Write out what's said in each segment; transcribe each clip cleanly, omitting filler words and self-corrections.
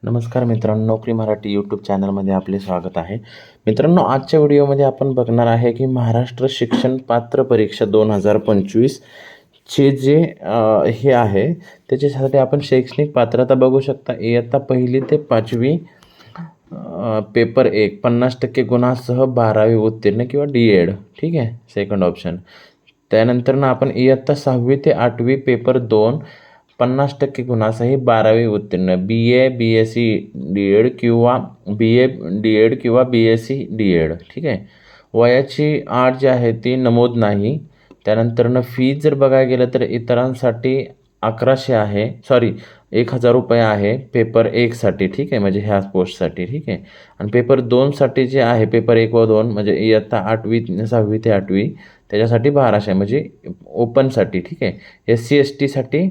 नमस्कार मित्रांनो, नोकरी मराठी यूट्यूब चॅनलमध्ये आपले स्वागत आहे. मित्रांनो, आजच्या व्हिडिओमध्ये आपण बघणार आहे की महाराष्ट्र शिक्षण पात्र परीक्षा 2025 चे जे हे आहे त्याच्यासाठी आपण शैक्षणिक पात्रता बघू शकता. इयत्ता 1ली ते 5वी पेपर 1 50% गुणांसह 12वी उत्तीर्ण किंवा डी.एड. ठीक आहे, सेकंड ऑप्शन. त्यानंतर आपण इयत्ता 6वी ते 8वी पेपर 2 50% गुणांसह 12वी उत्तीर्ण बी.ए. बी.एससी डी.एड किंवा बी.ए. डी.एड किंवा बी.एससी डी.एड. ठीक आहे. वयाची अट जी आहे ती नमूद नाही. त्यानंतर फीज जर बघायला गेलं तर इतरांसाठी 1100 आहे, सॉरी 1000 रुपये आहे पेपर 1साठी. ठीक आहे, म्हणजे ह्या पोस्टसाठी. ठीक आहे. आणि पेपर 2साठी जे आहे पेपर 1 व 2 म्हणजे इयत्ता 8वी 6वी ते 8वी त्याच्यासाठी 1200 म्हणजे ओपनसाठी. ठीक आहे. SC STसाठी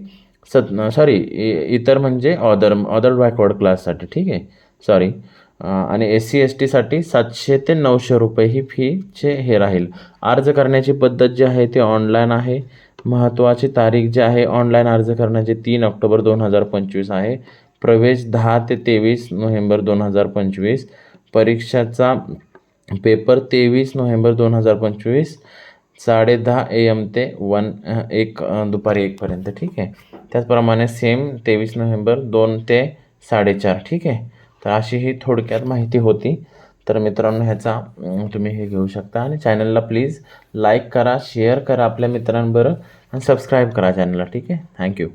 इतर म्हणजे अदर बॅकवर्ड क्लाससाठी. ठीक आहे, सॉरी. आणि SC STसाठी 700 ते 900 रुपये ही फीचे हे राहील. अर्ज करण्याची पद्धत जी आहे ती ऑनलाईन आहे. महत्त्वाची तारीख जी आहे ऑनलाईन अर्ज करण्याची 3 ऑक्टोबर 2025 आहे. प्रवेश 10 ते 23 नोव्हेंबर 2025. परीक्षाचा पेपर 23 नोव्हेंबर 2025 10:30 AM ते 1 दुपारी 1पर्यंत. ठीक आहे. त्याचप्रमाणे सेम 23 नोव्हेंबर 2 ते 4:30. ठीक आहे. तर अशी ही थोडक्यात माहिती होती. तर मित्रांनो, ह्याचा तुम्ही हे घेऊ शकता आणि चॅनलला प्लीज लाईक करा, शेअर करा आपल्या मित्रांबरोबर आणि सबस्क्राईब करा चॅनलला. ठीक आहे. थँक्यू.